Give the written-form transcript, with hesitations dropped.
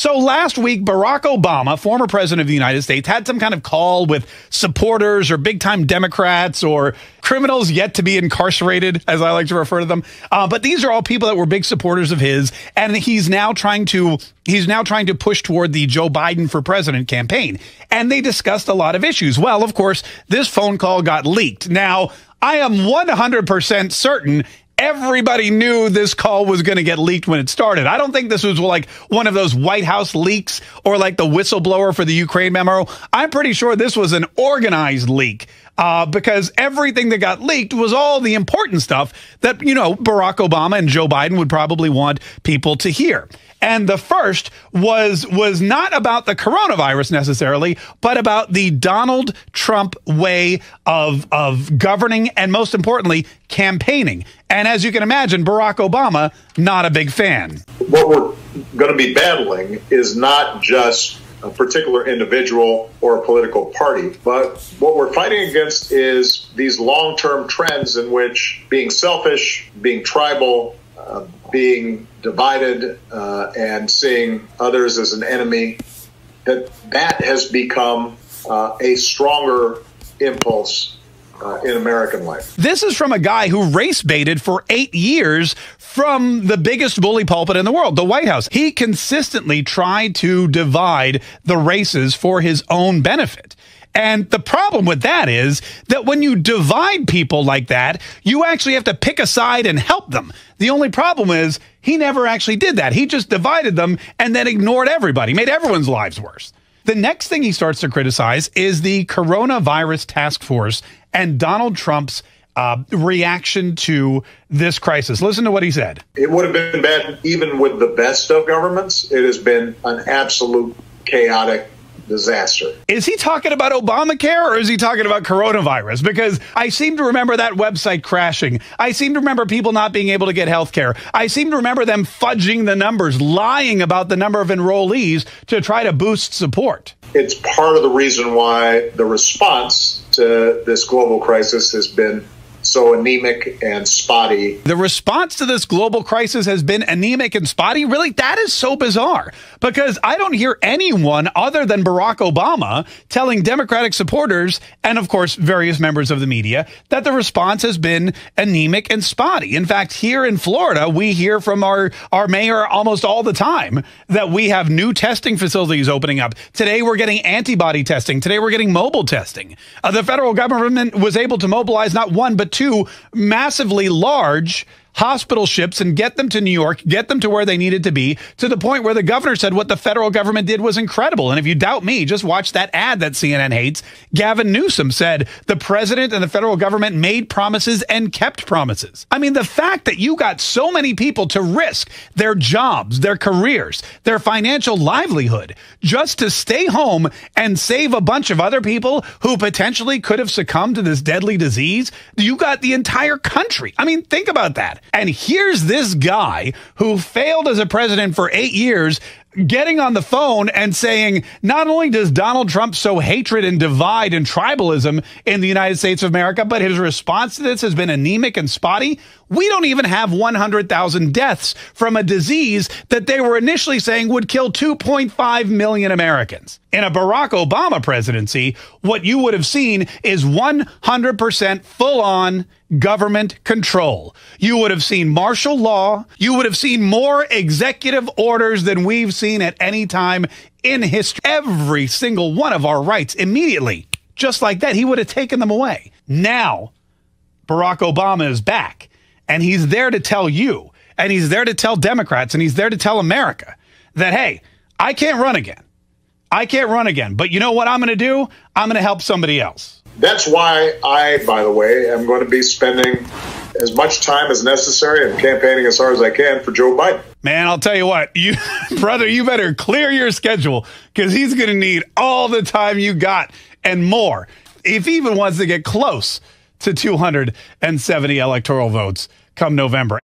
So last week, Barack Obama, former president of the United States, had some kind of call with supporters or big-time Democrats or criminals yet to be incarcerated, as I like to refer to them. But these are all people that were big supporters of his, and he's now trying to push toward the Joe Biden for president campaign. And they discussed a lot of issues. Well, of course, this phone call got leaked. Now, I am 100% certain everybody knew this call was going to get leaked when it started. I don't think this was like one of those White House leaks or like the whistleblower for the Ukraine memo. I'm pretty sure this was an organized leak because everything that got leaked was all the important stuff that, you know, Barack Obama and Joe Biden would probably want people to hear. And the first was not about the coronavirus necessarily, but about the Donald Trump way of governing and, most importantly, campaigning. And as you can imagine, Barack Obama, not a big fan. What we're going to be battling is not just a particular individual or a political party, but what we're fighting against is these long-term trends in which being selfish, being tribal, being divided and seeing others as an enemy, that has become a stronger impulse in American life. This is from a guy who race baited for 8 years from the biggest bully pulpit in the world, the White House. He consistently tried to divide the races for his own benefit. And the problem with that is that when you divide people like that, you actually have to pick a side and help them. The only problem is he never actually did that. He just divided them and then ignored everybody, made everyone's lives worse. The next thing he starts to criticize is the coronavirus task force and Donald Trump's reaction to this crisis. Listen to what he said. It would have been bad even with the best of governments. It has been an absolute chaotic disaster. Is he talking about Obamacare or is he talking about coronavirus? Because I seem to remember that website crashing. I seem to remember people not being able to get health care. I seem to remember them fudging the numbers, lying about the number of enrollees to try to boost support. It's part of the reason why the response to this global crisis has been so anemic and spotty. The response to this global crisis has been anemic and spotty? Really? That is so bizarre because I don't hear anyone other than Barack Obama telling Democratic supporters and, of course, various members of the media that the response has been anemic and spotty. In fact, here in Florida, we hear from our mayor almost all the time that we have new testing facilities opening up. Today, we're getting antibody testing. Today, we're getting mobile testing. The federal government was able to mobilize not one, but two massively large hospital ships and get them to New York, get them to where they needed to be, to the point where the governor said what the federal government did was incredible. And if you doubt me, just watch that ad that CNN hates. Gavin Newsom said the president and the federal government made promises and kept promises. I mean, the fact that you got so many people to risk their jobs, their careers, their financial livelihood, just to stay home and save a bunch of other people who potentially could have succumbed to this deadly disease, you got the entire country. I mean, think about that. And here's this guy who failed as a president for 8 years getting on the phone and saying, not only does Donald Trump sow hatred and divide and tribalism in the United States of America, but his response to this has been anemic and spotty. We don't even have 100,000 deaths from a disease that they were initially saying would kill 2.5 million Americans. In a Barack Obama presidency, what you would have seen is 100% full-on government control. You would have seen martial law. You would have seen more executive orders than we've seen at any time in history. Every single one of our rights immediately, just like that, he would have taken them away. Now, Barack Obama is back, and he's there to tell you, and he's there to tell Democrats, and he's there to tell America that, hey, I can't run again. I can't run again. But you know what I'm going to do? I'm going to help somebody else. That's why I, by the way, am going to be spending as much time as necessary and campaigning as hard as I can for Joe Biden. Man, I'll tell you what, brother, you better clear your schedule because he's going to need all the time you got and more if he even wants to get close to 270 electoral votes come November.